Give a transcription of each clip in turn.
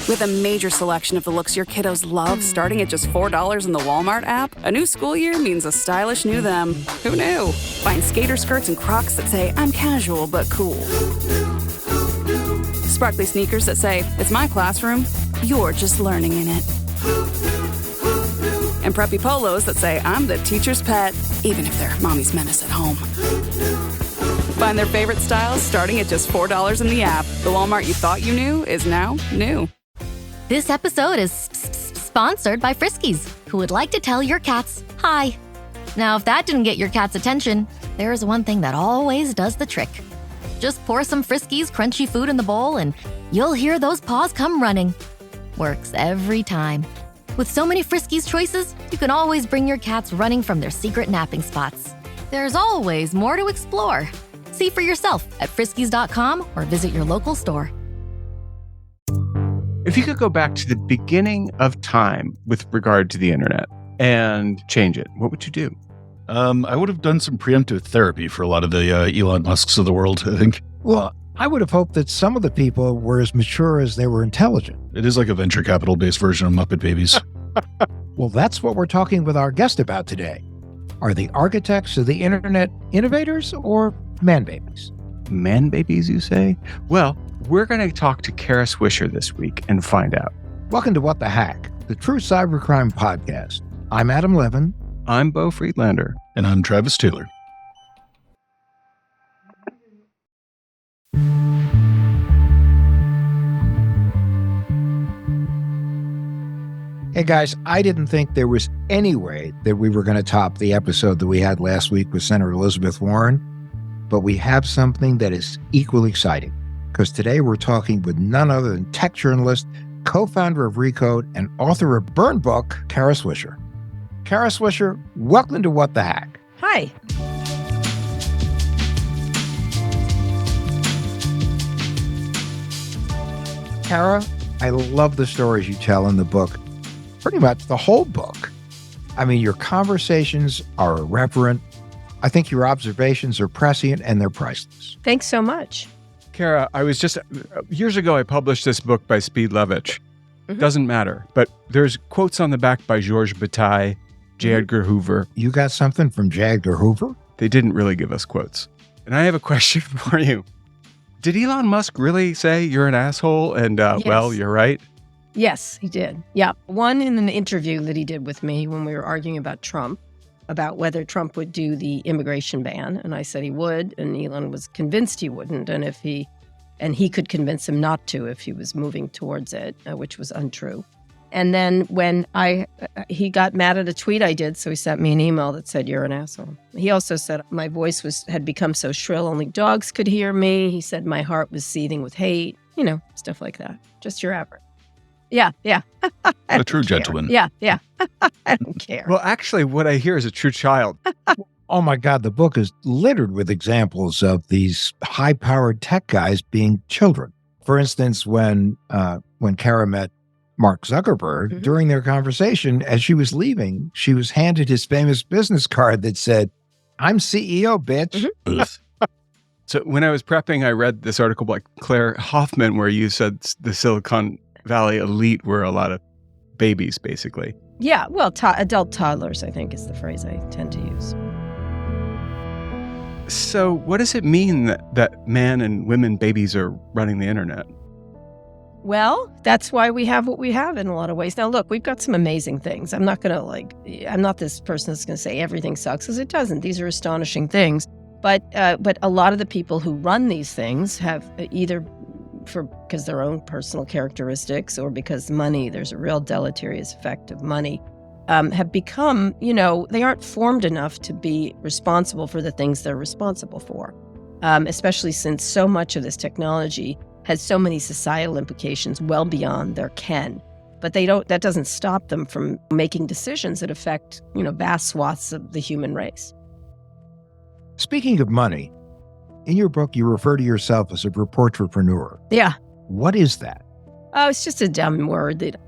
With a major selection of the looks your kiddos love starting at just $4 in the Walmart app, a new school year means a stylish new them. Who knew? Find skater skirts and Crocs that say, I'm casual but cool. Sparkly sneakers that say, it's my classroom, you're just learning in it. And preppy polos that say, I'm the teacher's pet, even if they're mommy's menace at home. Find their favorite styles starting at just $4 in the app. The Walmart you thought you knew is now new. This episode is sponsored by Friskies, who would like to tell your cats hi. Now, if that didn't get your cat's attention, there is one thing that always does the trick. Just pour some Friskies crunchy food in the bowl and you'll hear those paws come running. Works every time. With so many Friskies choices, you can always bring your cats running from their secret napping spots. There's always more to explore. See for yourself at friskies.com or visit your local store. If you could go back to the beginning of time with regard to the internet and change it, what would you do? I would have done some preemptive therapy for a lot of the Elon Musks of the world, I think. Well, I would have hoped that some of the people were as mature as they were intelligent. It is like a venture capital-based version of Muppet Babies. Well, that's what we're talking with our guest about today. Are the architects of the internet innovators or man-babies? Man-babies, you say? Well, we're going to talk to Kara Swisher this week and find out. Welcome to What the Hack, the true cybercrime podcast. I'm Adam Levin. I'm Beau Friedlander. And I'm Travis Taylor. Hey guys, I didn't think there was any way that we were going to top the episode that we had last week with Senator Elizabeth Warren, but we have something that is equally exciting, because today we're talking with none other than tech journalist, co-founder of Recode, and author of Burn Book, Kara Swisher. Kara Swisher, welcome to What the Hack. Hi. Kara, I love the stories you tell in the book. Pretty much the whole book. I mean, your conversations are irreverent. I think your observations are prescient and they're priceless. Thanks so much. Kara, I was just, years ago, I published this book by Speed Levitch. Doesn't matter, but there's quotes on the back by Georges Bataille, J. Edgar Hoover. You got something from J. Edgar Hoover? They didn't really give us quotes. And I have a question for you. Did Elon Musk really say you're an asshole and, Yes. well, you're right? Yes, he did. Yeah. One in an interview that he did with me when we were arguing about Trump, about whether Trump would do the immigration ban. And I said he would, and Elon was convinced he wouldn't. And he could convince him not to if he was moving towards it, which was untrue. And then when he got mad at a tweet I did, so he sent me an email that said, you're an asshole. He also said my voice had become so shrill, only dogs could hear me. He said my heart was seething with hate, stuff like that. Just your average. Yeah. A true gentleman. Yeah. I don't care. Well, actually, what I hear is a true child. Oh my God, the book is littered with examples of these high-powered tech guys being children. For instance, when Kara met Mark Zuckerberg, during their conversation, as she was leaving, she was handed his famous business card that said, I'm CEO, bitch. So when I was prepping, I read this article by Claire Hoffman where you said the Silicon Valley elite were a lot of babies, basically. Yeah, well, adult toddlers, I think, is the phrase I tend to use. So what does it mean that man and women babies are running the internet? Well, that's why we have what we have in a lot of ways. Now, look, we've got some amazing things. I'm not this person that's going to say everything sucks, because it doesn't. These are astonishing things. But a lot of the people who run these things have either because their own personal characteristics or because money, there's a real deleterious effect of money, have become, they aren't formed enough to be responsible for the things they're responsible for, especially since so much of this technology has so many societal implications well beyond their ken. But that doesn't stop them from making decisions that affect, vast swaths of the human race. Speaking of money, in your book, you refer to yourself as a reportrepreneur. Yeah. What is that? Oh, it's just a dumb word that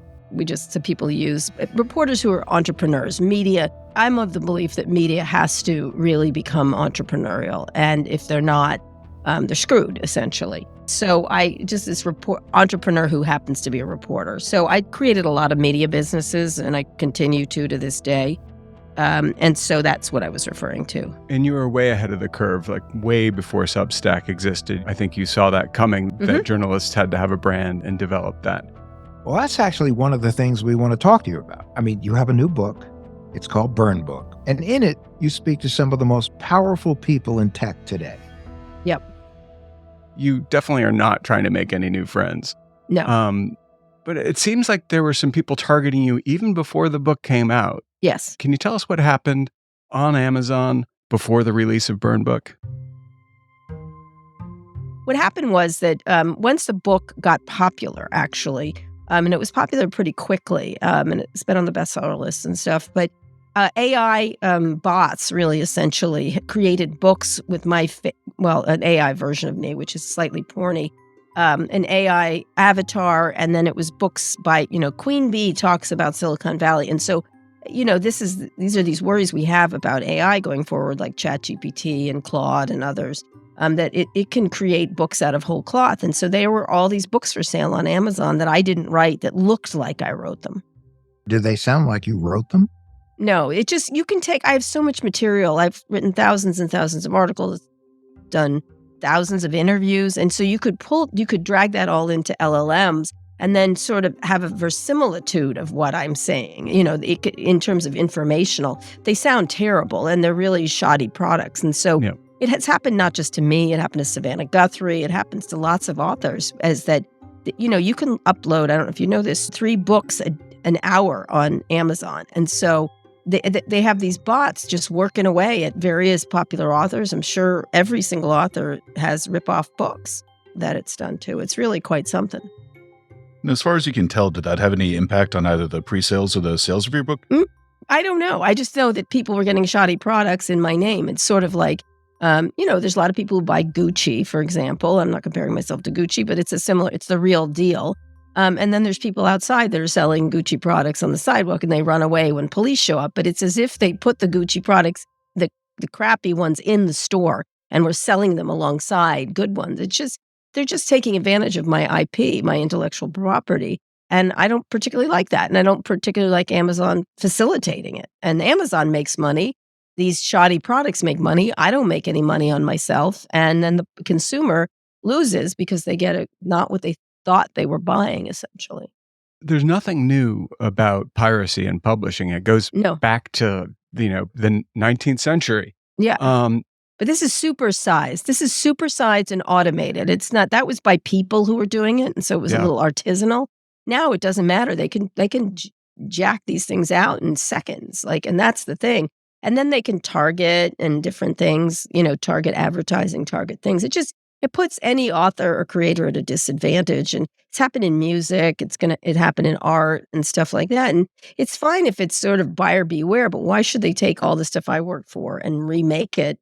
some people use. Reporters who are entrepreneurs, media. I'm of the belief that media has to really become entrepreneurial. And if they're not, they're screwed, essentially. So I just this entrepreneur who happens to be a reporter. So I created a lot of media businesses, and I continue to this day. And so that's what I was referring to. And you were way ahead of the curve, like way before Substack existed. I think you saw that coming, that journalists had to have a brand and develop that. Well, that's actually one of the things we want to talk to you about. I mean, you have a new book. It's called Burn Book. And in it, you speak to some of the most powerful people in tech today. Yep. You definitely are not trying to make any new friends. No. But it seems like there were some people targeting you even before the book came out. Yes. Can you tell us what happened on Amazon before the release of Burn Book? What happened was that once the book got popular, actually, and it was popular pretty quickly, and it's been on the bestseller list and stuff, but AI bots really essentially created books with an AI version of me, which is slightly porny, an AI avatar, and then it was books by, Queen Bee talks about Silicon Valley. And so, these are these worries we have about AI going forward, like ChatGPT and Claude and others, that it can create books out of whole cloth. And so there were all these books for sale on Amazon that I didn't write that looked like I wrote them. Did they sound like you wrote them? No, I have so much material. I've written thousands and thousands of articles, done thousands of interviews. And so you could drag that all into LLMs and then sort of have a verisimilitude of what I'm saying. In terms of informational, they sound terrible and they're really shoddy products. And so It has happened not just to me, it happened to Savannah Guthrie, it happens to lots of authors, as that, you can upload, I don't know if you know this, 3 books an hour on Amazon. And so they have these bots just working away at various popular authors. I'm sure every single author has rip-off books that it's done to. It's really quite something. And as far as you can tell, did that have any impact on either the pre-sales or the sales of your book? I don't know. I just know that people were getting shoddy products in my name. It's sort of like, there's a lot of people who buy Gucci, for example. I'm not comparing myself to Gucci, but it's the real deal. And then there's people outside that are selling Gucci products on the sidewalk and they run away when police show up. But it's as if they put the Gucci products, the crappy ones, in the store and were selling them alongside good ones. They're just taking advantage of my IP, my intellectual property. And I don't particularly like that. And I don't particularly like Amazon facilitating it. And Amazon makes money. These shoddy products make money. I don't make any money on myself. And then the consumer loses because they get not what they thought they were buying, essentially. There's nothing new about piracy and publishing. It goes back to, the 19th century. Yeah. But this is supersized. This is supersized and automated. It's not, that was by people who were doing it. And so it was a little artisanal. Now it doesn't matter. They can jack these things out in seconds. And that's the thing. And then they can target and different things, target advertising, target things. It puts any author or creator at a disadvantage. And it's happened in music. It happened in art and stuff like that. And it's fine if it's sort of buyer beware, but why should they take all the stuff I worked for and remake it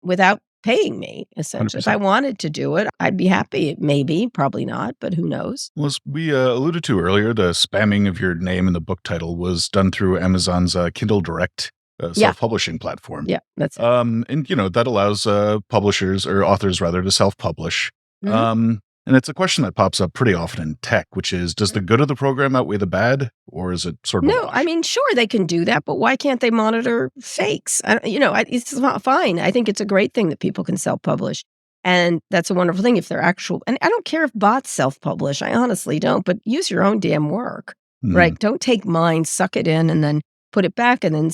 without paying me, essentially? 100%. If I wanted to do it, I'd be happy. Maybe, probably not, but who knows? Well, as we alluded to earlier, the spamming of your name in the book title was done through Amazon's Kindle Direct self-publishing platform. Yeah, that's it. And, that allows publishers or authors, rather, to self-publish. Mm-hmm. And it's a question that pops up pretty often in tech, which is, does the good of the program outweigh the bad? Or is it sort of No, I mean, sure, they can do that, but why can't they monitor fakes? It's not fine. I think it's a great thing that people can self-publish. And that's a wonderful thing if they're actual. And I don't care if bots self-publish. I honestly don't. But use your own damn work, right? Don't take mine, suck it in, and then put it back, and then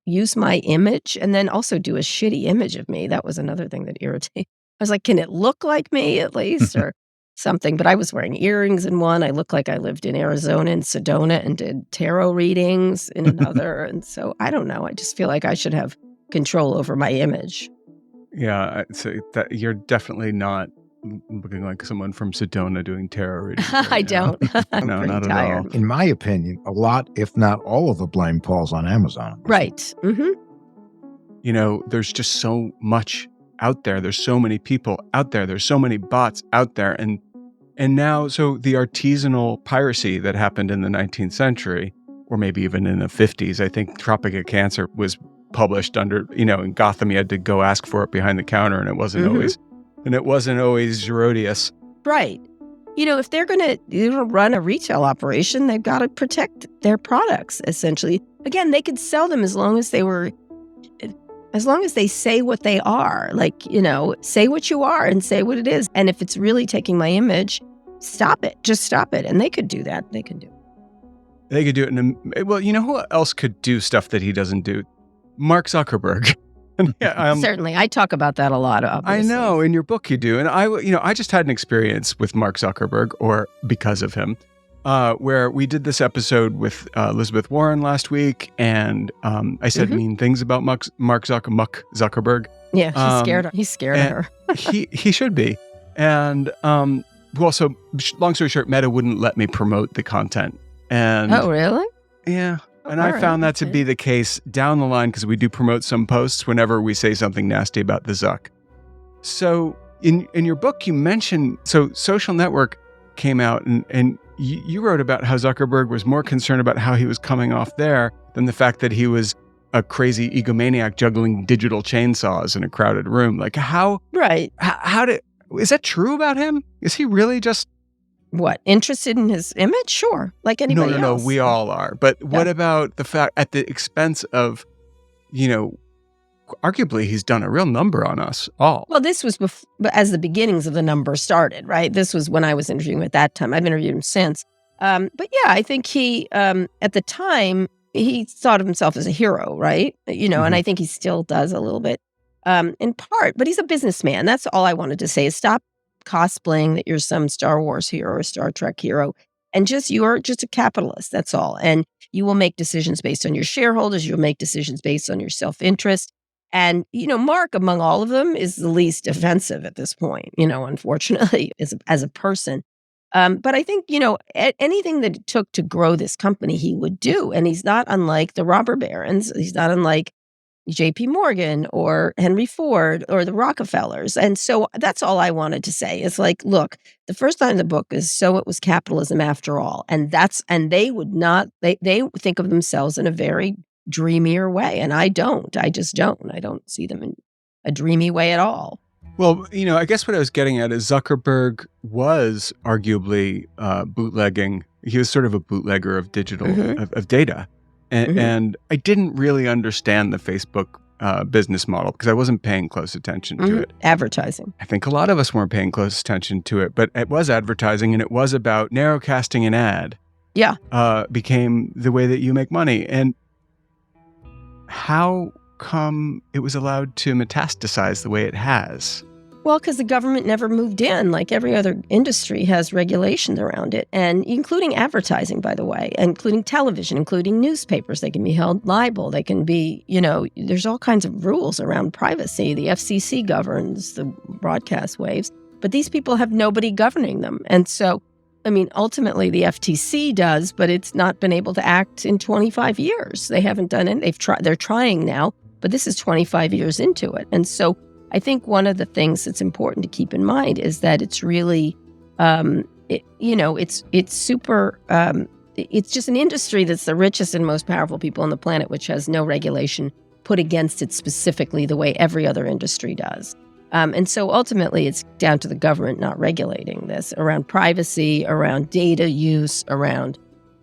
use my image, and then also do a shitty image of me. That was another thing that irritated. I was like, can it look like me at least, or something? But I was wearing earrings in one. I looked like I lived in Arizona and Sedona and did tarot readings in another. And so I don't know. I just feel like I should have control over my image. Yeah, so that you're definitely not looking like someone from Sedona doing tarot readings. Right I don't. I'm no, pretty not tired. at all. In my opinion, a lot, if not all of the blame falls on Amazon. Right. Mm-hmm. There's just so much out there. There's so many people out there. There's so many bots out there. And now, so the artisanal piracy that happened in the 19th century, or maybe even in the 50s, I think Tropic of Cancer was published under, in Gotham, you had to go ask for it behind the counter, and it wasn't always and it wasn't always Herodias. Right. If they're going to run a retail operation, they've got to protect their products, essentially. Again, they could sell them as long as they say what they are. Say what you are and say what it is. And if it's really taking my image, stop it. Just stop it. And they could do that. They can do it. They could do it. Well, who else could do stuff that he doesn't do? Mark Zuckerberg. Certainly. I talk about that a lot, obviously. I know. In your book you do. And I just had an experience with Mark Zuckerberg, or because of him, where we did this episode with Elizabeth Warren last week, and I said mean things about Mark Zuckerberg. Yeah, he's scared of her. he should be. And so long story short, Meta wouldn't let me promote the content. And oh, really? Yeah. And I found that to be the case down the line, because we do promote some posts whenever we say something nasty about the Zuck. So in your book, you mentioned, Social Network came out and you wrote about how Zuckerberg was more concerned about how he was coming off there than the fact that he was a crazy egomaniac juggling digital chainsaws in a crowded room. Right. Is that true about him? Is he really just... What, interested in his image? Sure, like anybody else. No, we all are. But what about the fact, at the expense of, arguably he's done a real number on us all. Well, this was as the beginnings of the number started, right? This was when I was interviewing him at that time. I've interviewed him since. But yeah, I think he, at the time, he thought of himself as a hero, right? And I think he still does a little bit, in part. But he's a businessman. That's all I wanted to say, is stop cosplaying that you're some Star Wars hero or Star Trek hero, and you're just a capitalist. That's all. And you will make decisions based on your shareholders. You'll make decisions based on your self-interest. And, Mark, among all of them, is the least offensive at this point, unfortunately, as a person. But I think, anything that it took to grow this company, he would do. And he's not unlike the robber barons. He's not unlike J.P. Morgan or Henry Ford or the Rockefellers. And so that's all I wanted to say. It's like, look, the first line of the book is, so it was capitalism after all. And they would not, they think of themselves in a very dreamier way. And I just don't. I don't see them in a dreamy way at all. Well, I guess what I was getting at is Zuckerberg was arguably bootlegging. He was sort of a bootlegger of digital, of data. And I didn't really understand the Facebook business model because I wasn't paying close attention to it. Advertising. I think a lot of us weren't paying close attention to it, but it was advertising, and it was about narrowcasting an ad. Yeah. Became the way that you make money. And how come it was allowed to metastasize the way it has? Well, because the government never moved in. Like every other industry has regulations around it, and including advertising, by the way, including television, including newspapers. They can be held liable. They can be, there's all kinds of rules around privacy. The FCC governs the broadcast waves, but these people have nobody governing them. And so, ultimately the FTC does, but it's not been able to act in 25 years. They haven't done it. They're trying now, but this is 25 years into it. And so I think one of the things that's important to keep in mind is that it's really, it's super, it's just an industry that's the richest and most powerful people on the planet, which has no regulation put against it specifically the way every other industry does. And so ultimately it's down to the government not regulating this around privacy, around data use, around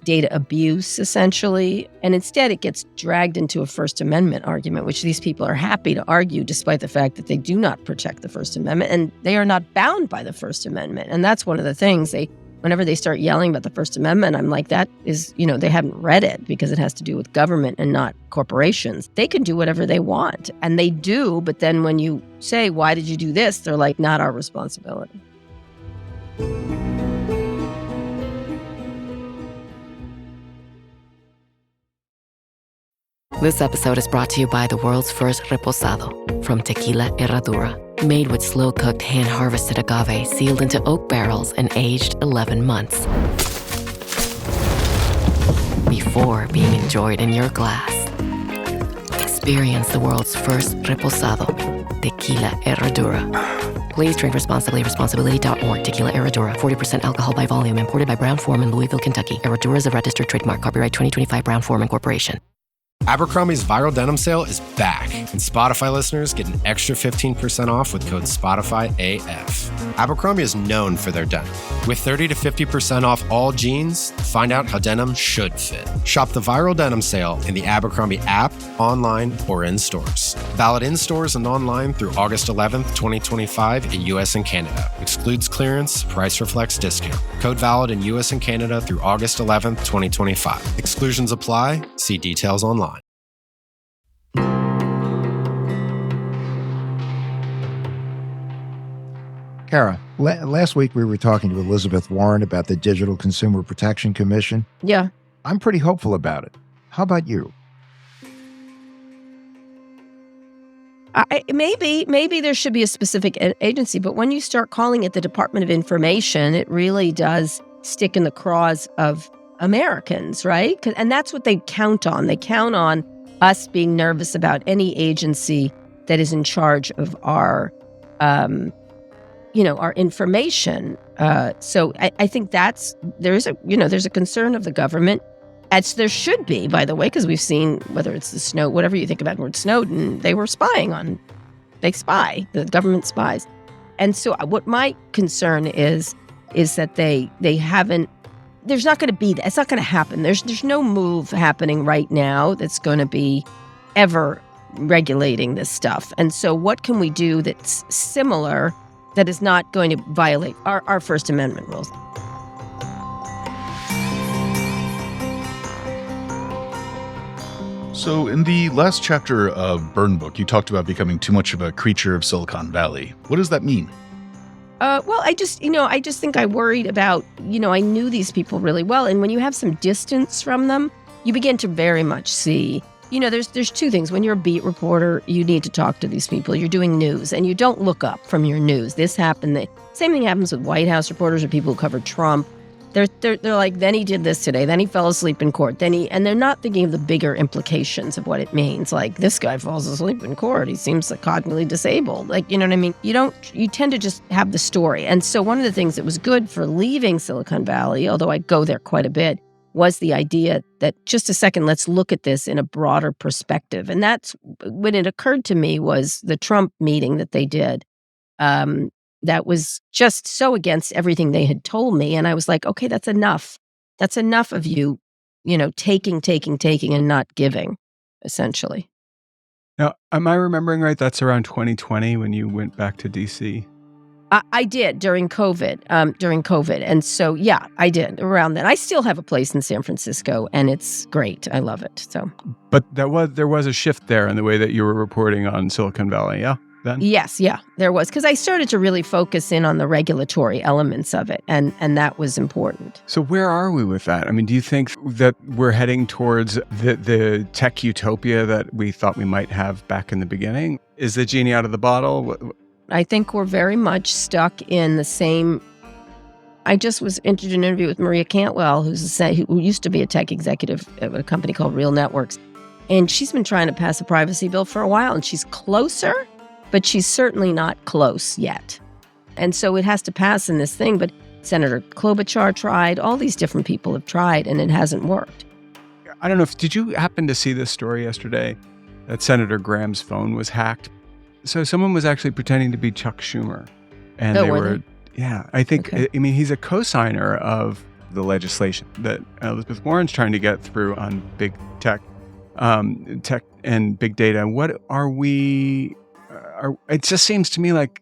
data abuse, essentially. And instead it gets dragged into a First Amendment argument, which these people are happy to argue despite the fact that they do not protect the First Amendment and they are not bound by the First Amendment. And that's one of the things whenever they start yelling about the First Amendment, I'm like, that is, they haven't read it because it has to do with government and not corporations. They can do whatever they want, and they do. But then when you say, why did you do this? They're like, not our responsibility. This episode is brought to you by the world's first reposado from Tequila Herradura. Made with slow-cooked, hand-harvested agave sealed into oak barrels and aged 11 months. Before being enjoyed in your glass. Experience the world's first reposado, Tequila Herradura. Please drink responsibly. Responsibility.org. Tequila Herradura. 40% alcohol by volume. Imported by Brown-Forman, Louisville, Kentucky. Herradura is a registered trademark. Copyright 2025 Brown-Forman Corporation. Abercrombie's Viral Denim Sale is back, and Spotify listeners get an extra 15% off with code SpotifyAF. Abercrombie is known for their denim. With 30 to 50% off all jeans, find out how denim should fit. Shop the Viral Denim Sale in the Abercrombie app, online, or in stores. Valid in stores and online through August 11th, 2025 in US and Canada. Excludes clearance, price reflects discount. Code valid in US and Canada through August 11th, 2025. Exclusions apply. See details online. Kara, last week we were talking to Elizabeth Warren about the Digital Consumer Protection Commission. Yeah. I'm pretty hopeful about it. How about you? Maybe there should be a specific agency, but when you start calling it the Department of Information, it really does stick in the craws of Americans, right? And that's what they count on. They count on us being nervous about any agency that is in charge of our our information. So I think there's a concern of the government, as there should be, by the way, because we've seen, whether it's whatever you think about the word Snowden, they spy, the government spies. And so what my concern is that they haven't, there's not going to be, it's not going to happen. There's no move happening right now that's going to be ever regulating this stuff. And so what can we do that's similar, that is not going to violate our First Amendment rules? So in the last chapter of Burn Book, you talked about becoming too much of a creature of Silicon Valley. What does that mean? Well, I just think I worried about, I knew these people really well. And when you have some distance from them, you begin to very much see, there's two things. When you're a beat reporter, you need to talk to these people. You're doing news, and you don't look up from your news. This happened. The same thing happens with White House reporters or people who cover Trump. They're like, then he did this today, then he fell asleep in court, and they're not thinking of the bigger implications of what it means. Like, this guy falls asleep in court, he seems like cognitively disabled. Like, you know what I mean? You tend to just have the story. And so one of the things that was good for leaving Silicon Valley, although I go there quite a bit, was the idea that, just a second, let's look at this in a broader perspective. And that's when it occurred to me was the Trump meeting that they did. That was just so against everything they had told me. And I was like, okay, that's enough. That's enough of you, taking and not giving, essentially. Now, am I remembering right? That's around 2020 when you went back to DC? I did during COVID. And so, yeah, I did around then. I still have a place in San Francisco, and it's great. I love it. So, but there was a shift there in the way that you were reporting on Silicon Valley, yeah? Then? Yes, yeah, there was. Because I started to really focus in on the regulatory elements of it, and that was important. So where are we with that? I mean, do you think that we're heading towards the tech utopia that we thought we might have back in the beginning? Is the genie out of the bottle? I think we're very much stuck in the same. I just was in an interview with Maria Cantwell, who used to be a tech executive at a company called Real Networks. And she's been trying to pass a privacy bill for a while, and she's closer, but she's certainly not close yet. And so it has to pass in this thing. But Senator Klobuchar tried, all these different people have tried, and it hasn't worked. I don't know did you happen to see this story yesterday that Senator Graham's phone was hacked? So someone was actually pretending to be Chuck Schumer. And they? Yeah, I think, okay. I mean, he's a co-signer of the legislation that Elizabeth Warren's trying to get through on big tech and big data. What are we, it just seems to me like,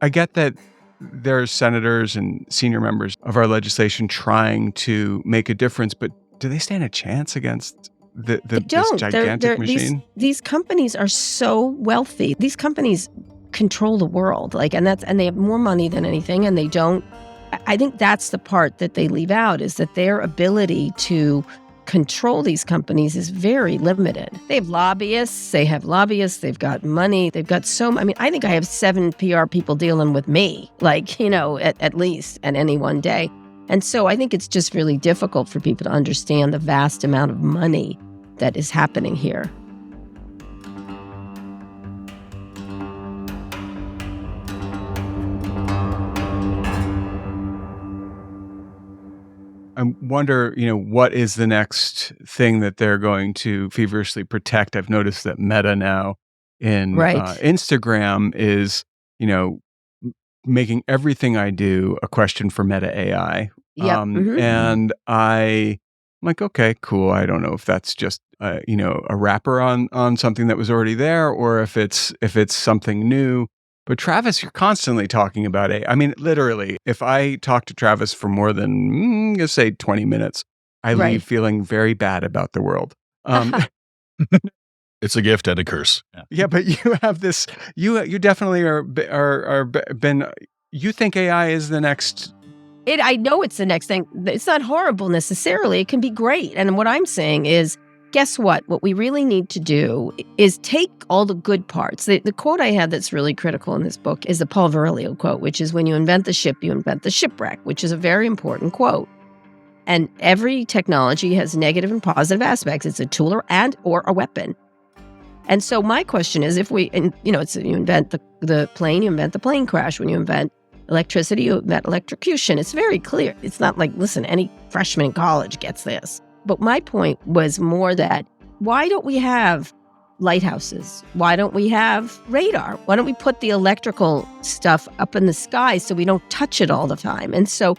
I get that there's senators and senior members of our legislation trying to make a difference, but do they stand a chance against this gigantic machine? These companies are so wealthy. These companies control the world, and they have more money than anything, and they don't. I think that's the part that they leave out, is that their ability to control these companies is very limited. They have lobbyists, they've got money, they've got I think I have 7 PR people dealing with me, at least at any one day. And so I think it's just really difficult for people to understand the vast amount of money that is happening here. I wonder, what is the next thing that they're going to feverishly protect? I've noticed that Meta now in Instagram is, making everything I do a question for Meta AI. Yep. And I'm like, okay, cool. I don't know if that's just a wrapper on something that was already there, or if it's something new. But Travis, you're constantly talking about AI. I mean, literally, if I talk to Travis for more than, let's say 20 minutes, I leave feeling very bad about the world. It's a gift and a curse. Yeah, but you have this. You definitely are been. You think AI is the next. I know it's the next thing. It's not horrible necessarily. It can be great. And what I'm saying is, guess what? What we really need to do is take all the good parts. The quote I had that's really critical in this book is the Paul Virilio quote, which is, when you invent the ship, you invent the shipwreck, which is a very important quote. And every technology has negative and positive aspects. It's a tool or a weapon. And so my question is, if you invent the plane, you invent the plane crash. When you invent electricity, you invent electrocution. It's very clear. It's not like, listen, any freshman in college gets this. But my point was more that, why don't we have lighthouses? Why don't we have radar? Why don't we put the electrical stuff up in the sky so we don't touch it all the time? And so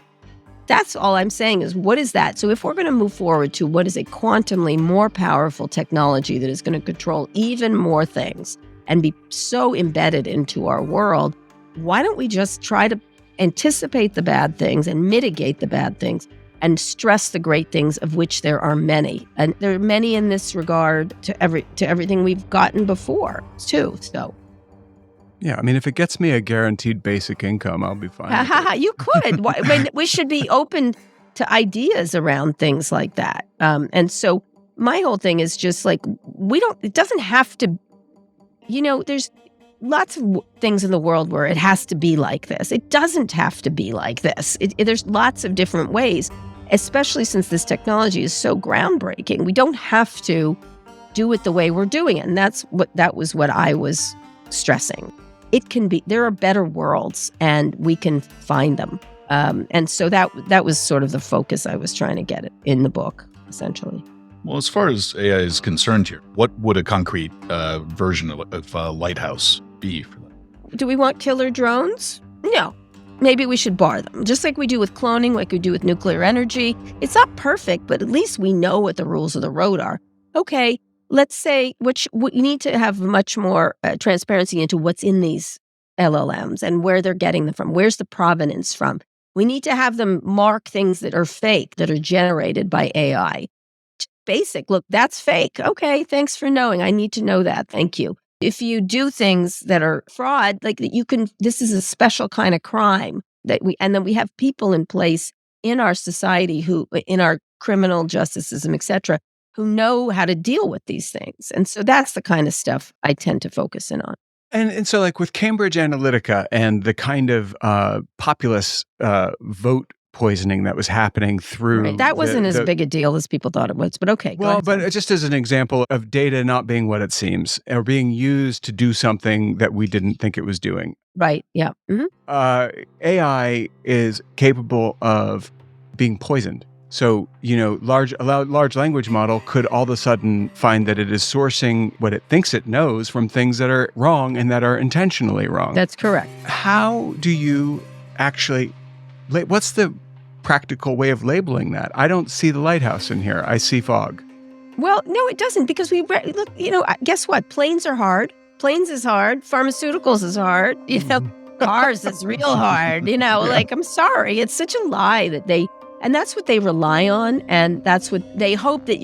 that's all I'm saying is, what is that? So if we're going to move forward to what is a quantumly more powerful technology that is going to control even more things and be so embedded into our world, why don't we just try to anticipate the bad things and mitigate the bad things and stress the great things, of which there are many. And there are many in this regard to everything we've gotten before, too. So, yeah, I mean, if it gets me a guaranteed basic income, I'll be fine. You could. I mean, we should be open to ideas around things like that. And so my whole thing is just like, it doesn't have to, there's lots of things in the world where it has to be like this. It doesn't have to be like this. There's lots of different ways, especially since this technology is so groundbreaking. We don't have to do it the way we're doing it. And that was what I was stressing. There are better worlds, and we can find them. And so that was sort of the focus I was trying to get in the book, essentially. Well, as far as AI is concerned here, what would a concrete version of Lighthouse be for that? Do we want killer drones? No. Maybe we should bar them, just like we do with cloning, like we do with nuclear energy. It's not perfect, but at least we know what the rules of the road are. Okay, let's say we need to have much more transparency into what's in these LLMs and where they're getting them from. Where's the provenance from? We need to have them mark things that are fake, that are generated by AI. Basic, look, that's fake. Okay, thanks for knowing. I need to know that. Thank you. If you do things that are fraud, like this is a special kind of crime and then we have people in place in our society in our criminal justice system, et cetera, who know how to deal with these things. And so that's the kind of stuff I tend to focus in on. And so, like with Cambridge Analytica and the kind of populist vote poisoning that was happening through... Right. That wasn't as big a deal as people thought it was, but okay. Well, but just as an example of data not being what it seems, or being used to do something that we didn't think it was doing. Right, yeah. Mm-hmm. AI is capable of being poisoned. So, a large language model could all of a sudden find that it is sourcing what it thinks it knows from things that are wrong and that are intentionally wrong. That's correct. How do you actually... What's the practical way of labeling that? I don't see the lighthouse in here. I see fog. Well, no, it doesn't, because look, guess what? Planes are hard. Planes is hard. Pharmaceuticals is hard. Cars is real hard. Like, I'm sorry. It's such a lie that and that's what they rely on. And that's what they hope that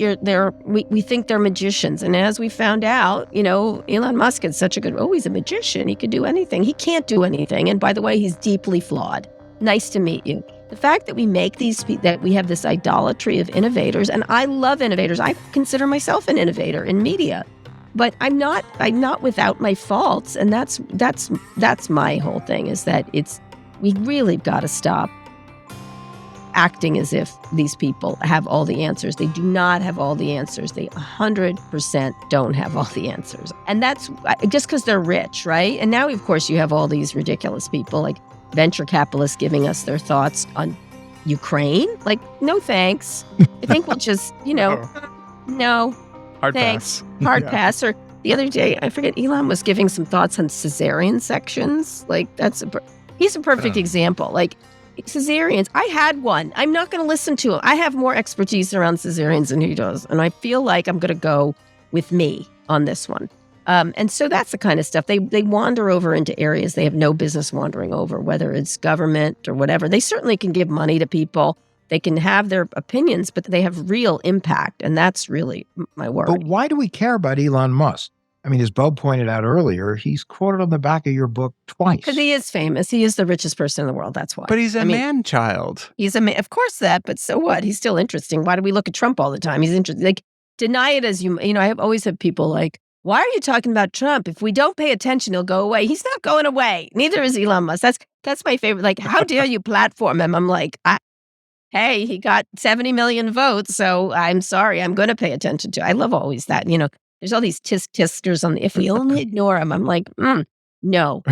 we think they're magicians. And as we found out, Elon Musk is such a good, he's a magician. He could do anything. He can't do anything. And by the way, he's deeply flawed. Nice to meet you. The fact that we make that we have this idolatry of innovators, and I love innovators. I consider myself an innovator in media, but I'm not without my faults. And that's my whole thing, is that we really got to stop acting as if these people have all the answers. They do not have all the answers. They 100% don't have all the answers. And that's just because they're rich, right? And now, of course, you have all these ridiculous people like venture capitalists giving us their thoughts on Ukraine? Like, no thanks. I think we'll just, no. Hard Thanks. pass. Hard Yeah. pass. Or the other day, I forget, Elon was giving some thoughts on cesarean sections. Like, he's a perfect example. Like, cesareans, I had one. I'm not going to listen to him. I have more expertise around cesareans than he does. And I feel like I'm going to go with me on this one. And so that's the kind of stuff. They wander over into areas they have no business wandering over, whether it's government or whatever. They certainly can give money to people. They can have their opinions, but they have real impact. And that's really my worry. But why do we care about Elon Musk? I mean, as Beau pointed out earlier, he's quoted on the back of your book twice. Because he is famous. He is the richest person in the world. That's why. But he's a man-child. He's a man. Of course that, but so what? He's still interesting. Why do we look at Trump all the time? He's interesting. Like, deny it as I have always had people like, why are you talking about Trump? If we don't pay attention, he'll go away. He's not going away. Neither is Elon Musk. That's my favorite. Like, how dare you platform him? I'm like, hey, he got 70 million votes, so I'm sorry. I'm going to pay attention to. I love always that. There's all these tisk-tiskers on if we only ignore him. I'm like, no.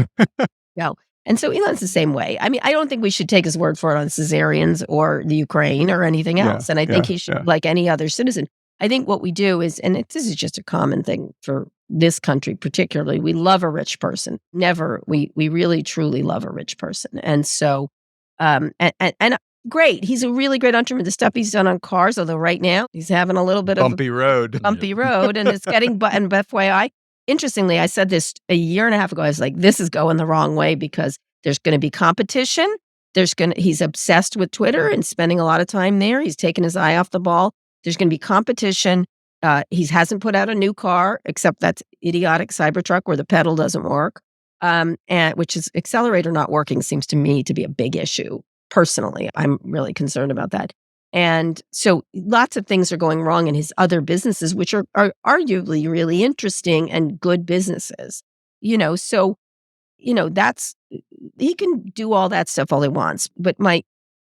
And so Elon's the same way. I mean, I don't think we should take his word for it on cesareans or the Ukraine or anything else. And I think he should, like any other citizen. I think what we do is, and this is just a common thing for this country particularly, we love a rich person. We really, truly love a rich person. And so, and great. He's a really great entrepreneur. The stuff he's done on cars, although right now he's having a little bit of bumpy road, and it's getting, and FYI, interestingly, I said this a year and a half ago. I was like, this is going the wrong way because there's going to be competition. He's obsessed with Twitter and spending a lot of time there. He's taken his eye off the ball. There's going to be competition. He hasn't put out a new car, except that idiotic Cybertruck where the pedal doesn't work, and which is accelerator not working seems to me to be a big issue. Personally, I'm really concerned about that. And so lots of things are going wrong in his other businesses, which are arguably really interesting and good businesses. So, that's, he can do all that stuff all he wants. But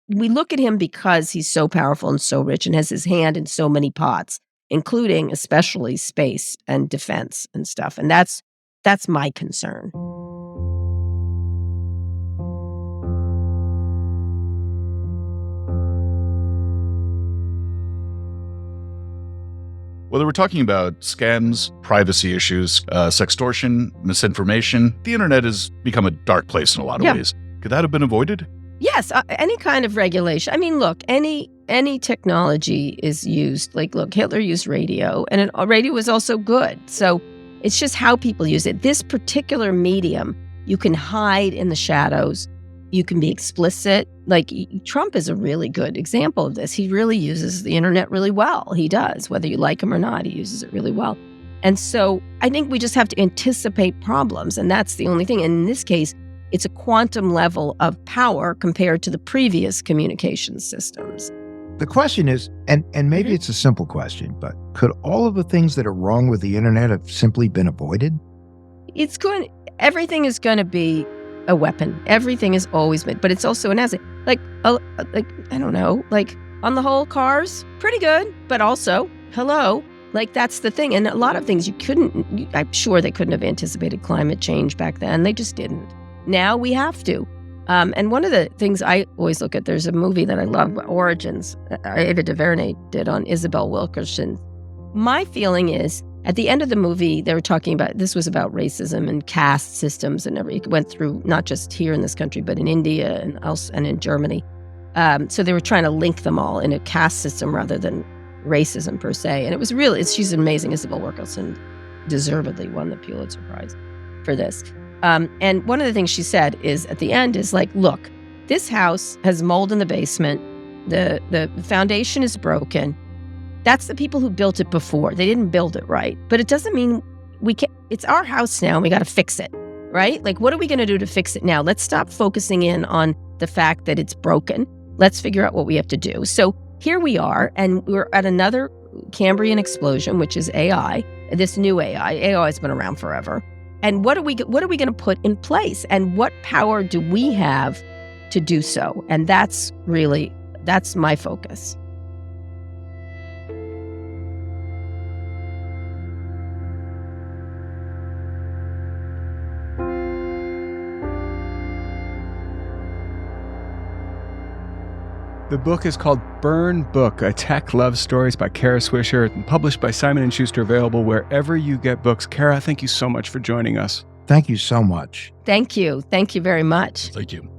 we look at him because he's so powerful and so rich and has his hand in so many pots, including especially space and defense and stuff. And that's my concern. Whether we're talking about scams, privacy issues, sextortion, misinformation, the internet has become a dark place in a lot of ways. Could that have been avoided? Yes, any kind of regulation. I mean, look, any technology is used. Like, look, Hitler used radio, and radio was also good. So it's just how people use it. This particular medium, you can hide in the shadows. You can be explicit. Like, Trump is a really good example of this. He really uses the internet really well. He does, whether you like him or not, he uses it really well. And so I think we just have to anticipate problems, and that's the only thing. And in this case, it's a quantum level of power compared to the previous communication systems. The question is, and maybe it's a simple question, but could all of the things that are wrong with the internet have simply been avoided? Everything is going to be a weapon. Everything is always been, but it's also an asset. Like, I don't know, like on the whole, cars, pretty good, but also, hello, like that's the thing. And a lot of things I'm sure they couldn't have anticipated climate change back then. They just didn't. Now we have to. And one of the things I always look at, there's a movie that I love, Origins, Ava DuVernay did on Isabel Wilkerson. My feeling is, at the end of the movie, they were talking about, this was about racism and caste systems and everything. It went through not just here in this country, but in India and in Germany. So they were trying to link them all in a caste system rather than racism per se. And it was really, she's amazing. Isabel Wilkerson deservedly won the Pulitzer Prize for this. And one of the things she said is at the end is like, look, this house has mold in the basement. The foundation is broken. That's the people who built it before. They didn't build it right. But it doesn't mean we can't. It's our house now and we got to fix it, right? Like, what are we going to do to fix it now? Let's stop focusing in on the fact that it's broken. Let's figure out what we have to do. So here we are, and we're at another Cambrian explosion, which is AI, this new AI. AI has been around forever. And what are we going to put in place? And what power do we have to do so? And that's my focus. The book is called Burn Book, A Tech Love Stories by Kara Swisher, and published by Simon & Schuster, available wherever you get books. Kara, thank you so much for joining us. Thank you so much. Thank you. Thank you very much. Thank you.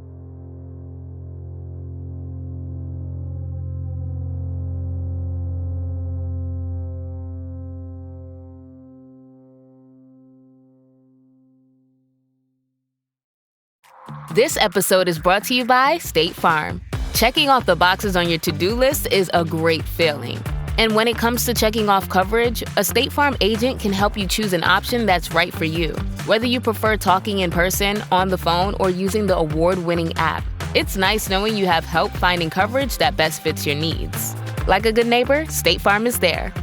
This episode is brought to you by State Farm. Checking off the boxes on your to-do list is a great feeling. And when it comes to checking off coverage, a State Farm agent can help you choose an option that's right for you. Whether you prefer talking in person, on the phone, or using the award-winning app, it's nice knowing you have help finding coverage that best fits your needs. Like a good neighbor, State Farm is there.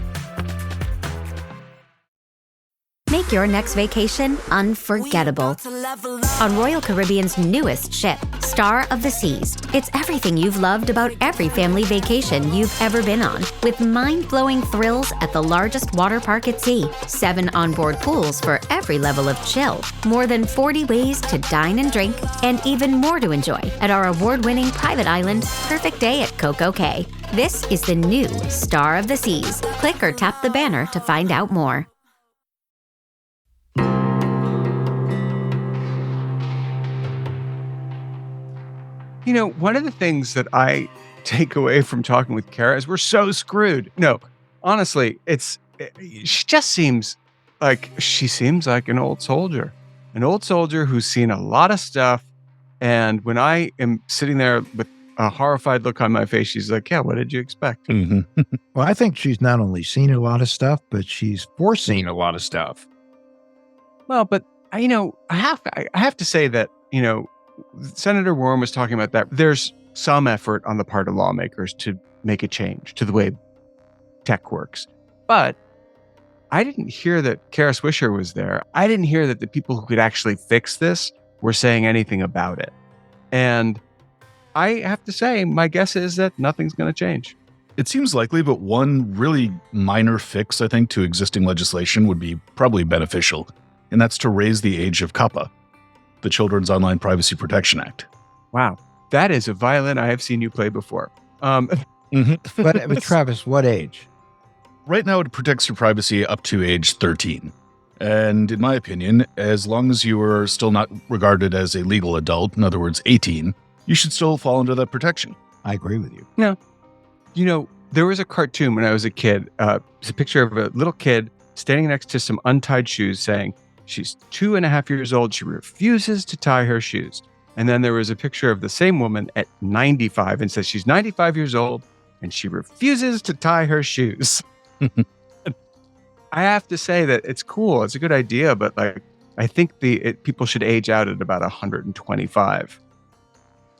Make your next vacation unforgettable on Royal Caribbean's newest ship, Star of the Seas. It's everything you've loved about every family vacation you've ever been on, with mind-blowing thrills at the largest water park at sea, 7 onboard pools for every level of chill, more than 40 ways to dine and drink, and even more to enjoy at our award-winning private island, Perfect Day at Coco Cay. This is the new Star of the Seas. Click or tap the banner to find out more. You know, one of the things that I take away from talking with Kara is we're so screwed. No, honestly, she just seems like an old soldier who's seen a lot of stuff. And when I am sitting there with a horrified look on my face, she's like, yeah, what did you expect? Mm-hmm. Well, I think she's not only seen a lot of stuff, but she's foreseen a lot of stuff. Well, but I have to say that, Senator Warren was talking about that. There's some effort on the part of lawmakers to make a change to the way tech works. But I didn't hear that Kara Swisher was there. I didn't hear that the people who could actually fix this were saying anything about it. And I have to say, my guess is that nothing's going to change. It seems likely, but one really minor fix, I think, to existing legislation would be probably beneficial, and that's to raise the age of COPPA, the Children's Online Privacy Protection Act. Wow. That is a violin I have seen you play before. But Travis, what age? Right now, it protects your privacy up to age 13. And in my opinion, as long as you are still not regarded as a legal adult, in other words, 18, you should still fall under that protection. I agree with you. No. There was a cartoon when I was a kid. It's a picture of a little kid standing next to some untied shoes saying, she's 2.5 years old. She refuses to tie her shoes. And then there was a picture of the same woman at 95 and says she's 95 years old and she refuses to tie her shoes. I have to say that it's cool. It's a good idea, but I think people should age out at about 125.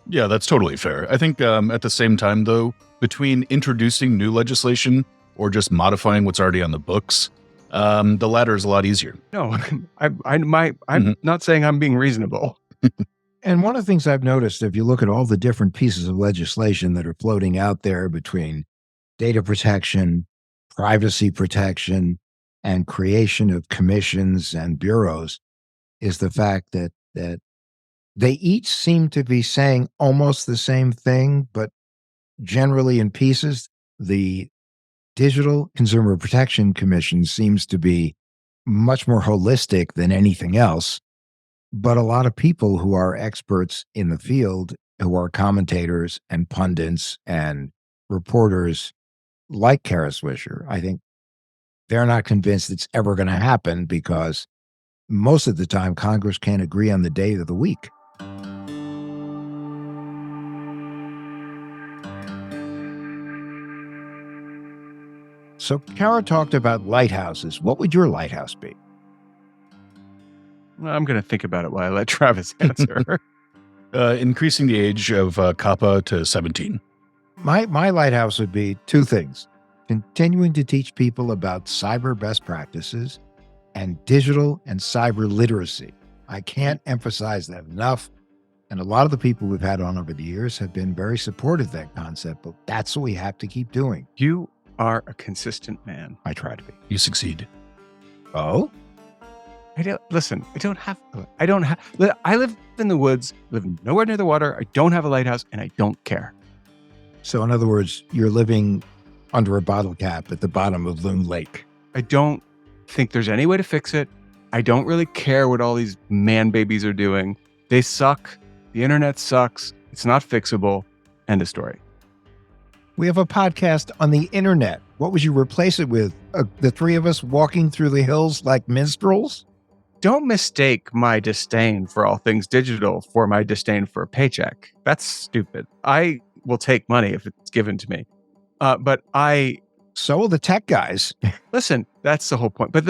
Yeah, that's totally fair. I think at the same time, though, between introducing new legislation or just modifying what's already on the books, the latter is a lot easier. No, I'm not saying I'm being reasonable. And one of the things I've noticed, if you look at all the different pieces of legislation that are floating out there between data protection, privacy protection, and creation of commissions and bureaus, is the fact that they each seem to be saying almost the same thing, but generally in pieces. The Digital Consumer Protection Commission seems to be much more holistic than anything else. But a lot of people who are experts in the field, who are commentators and pundits and reporters like Kara Swisher, I think they're not convinced it's ever going to happen because most of the time Congress can't agree on the day of the week. So Kara talked about lighthouses. What would your lighthouse be? Well, I'm going to think about it while I let Travis answer. Increasing the age of COPPA to 17. My lighthouse would be two things. Continuing to teach people about cyber best practices and digital and cyber literacy. I can't emphasize that enough. And a lot of the people we've had on over the years have been very supportive of that concept, but that's what we have to keep doing. You are a consistent man. I try to be. You succeed. Oh? I live in the woods, live nowhere near the water. I don't have a lighthouse and I don't care. So in other words, you're living under a bottle cap at the bottom of Loon Lake. I don't think there's any way to fix it. I don't really care what all these man babies are doing. They suck. The internet sucks. It's not fixable. End of story. We have a podcast on the internet. What would you replace it with? The three of us walking through the hills like minstrels? Don't mistake my disdain for all things digital for my disdain for a paycheck. That's stupid. I will take money if it's given to me. So will the tech guys. Listen, that's the whole point. But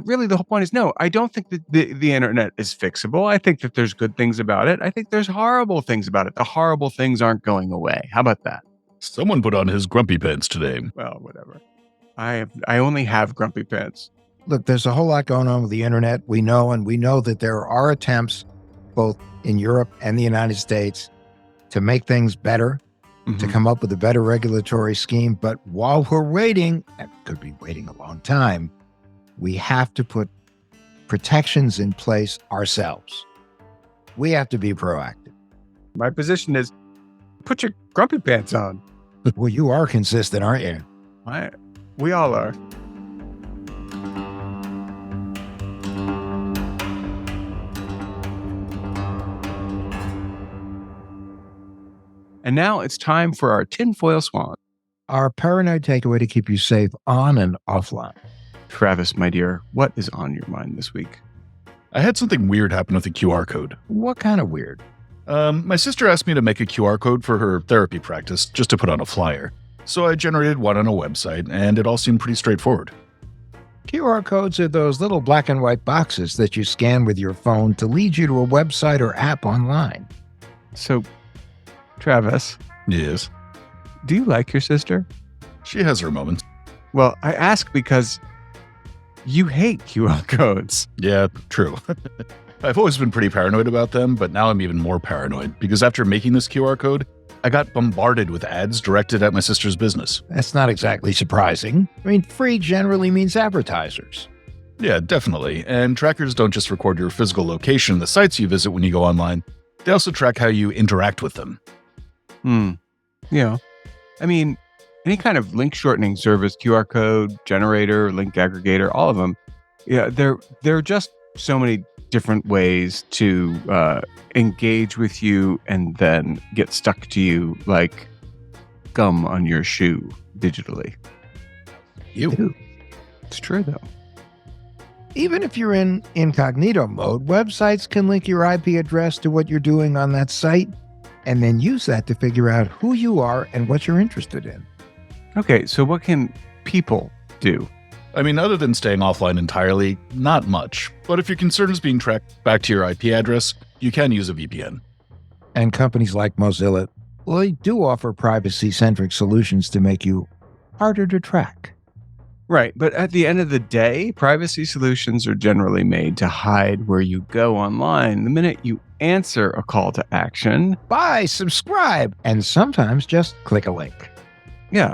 really the whole point is no, I don't think that the internet is fixable. I think that there's good things about it. I think there's horrible things about it. The horrible things aren't going away. How about that? Someone put on his grumpy pants today. Well, whatever. I only have grumpy pants. Look, there's a whole lot going on with the internet. We know that there are attempts both in Europe and the United States to make things better, to come up with a better regulatory scheme. But while we're waiting, and could be waiting a long time, we have to put protections in place ourselves. We have to be proactive. My position is put your grumpy pants on. Well, you are consistent, aren't you? We all are. And now it's time for our tinfoil swan. Our paranoid takeaway to keep you safe on and offline. Travis, my dear, what is on your mind this week? I had something weird happen with a QR code. What kind of weird? My sister asked me to make a QR code for her therapy practice just to put on a flyer. So I generated one on a website, and it all seemed pretty straightforward. QR codes are those little black and white boxes that you scan with your phone to lead you to a website or app online. So, Travis. Yes? Do you like your sister? She has her moments. Well, I ask because you hate QR codes. Yeah, true. I've always been pretty paranoid about them, but now I'm even more paranoid because after making this QR code, I got bombarded with ads directed at my sister's business. That's not exactly surprising. I mean, free generally means advertisers. Yeah, definitely. And trackers don't just record your physical location, the sites you visit when you go online. They also track how you interact with them. Yeah. I mean, any kind of link shortening service, QR code, generator, link aggregator, all of them. Yeah, there are just so many different ways to engage with you and then get stuck to you like gum on your shoe digitally. Ew. It's true, though. Even if you're in incognito mode, websites can link your IP address to what you're doing on that site and then use that to figure out who you are and what you're interested in. Okay, so what can people do? I mean, other than staying offline entirely, not much. But if your concern is being tracked back to your IP address, you can use a VPN. And companies like Mozilla, well, they do offer privacy-centric solutions to make you harder to track. Right, but at the end of the day, privacy solutions are generally made to hide where you go online. The minute you answer a call to action, buy, subscribe, and sometimes just click a link. Yeah,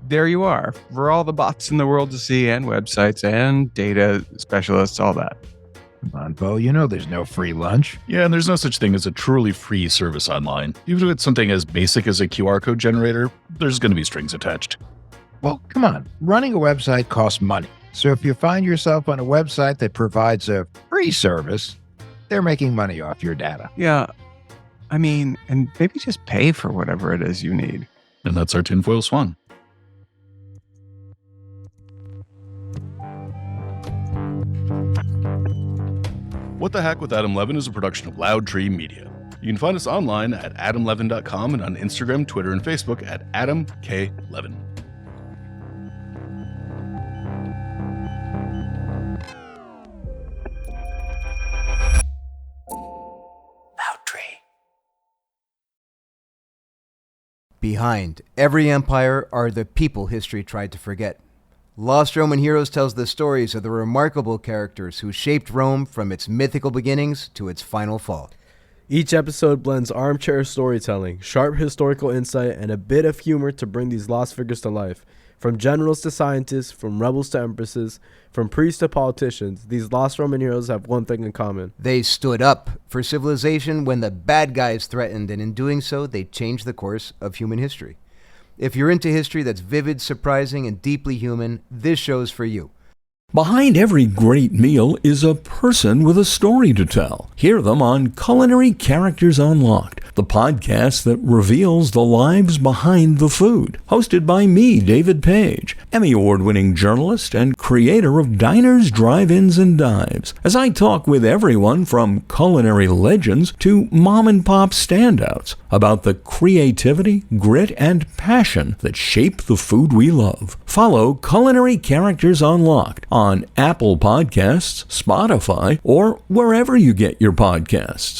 there you are for all the bots in the world to see and websites and data specialists, all that. Come on, Beau, you know there's no free lunch. Yeah, and there's no such thing as a truly free service online. Even if it's something as basic as a QR code generator, there's going to be strings attached. Well, come on. Running a website costs money. So if you find yourself on a website that provides a free service, they're making money off your data. Yeah, I mean, and maybe just pay for whatever it is you need. And that's our tinfoil swan. What the Hack with Adam Levin is a production of Loud Tree Media. You can find us online at adamlevin.com and on Instagram, Twitter, and Facebook at Adam K. Levin. Behind every empire are the people history tried to forget. Lost Roman Heroes tells the stories of the remarkable characters who shaped Rome from its mythical beginnings to its final fall. Each episode blends armchair storytelling, sharp historical insight, and a bit of humor to bring these lost figures to life. From generals to scientists, from rebels to empresses, from priests to politicians, these lost Roman heroes have one thing in common. They stood up for civilization when the bad guys threatened, and in doing so, they changed the course of human history. If you're into history that's vivid, surprising, and deeply human, this show's for you. Behind every great meal is a person with a story to tell. Hear them on Culinary Characters Unlocked, the podcast that reveals the lives behind the food. Hosted by me, David Page, Emmy Award-winning journalist and creator of Diners, Drive-Ins, and Dives, as I talk with everyone from culinary legends to mom-and-pop standouts about the creativity, grit, and passion that shape the food we love. Follow Culinary Characters Unlocked on Apple Podcasts, Spotify, or wherever you get your podcasts.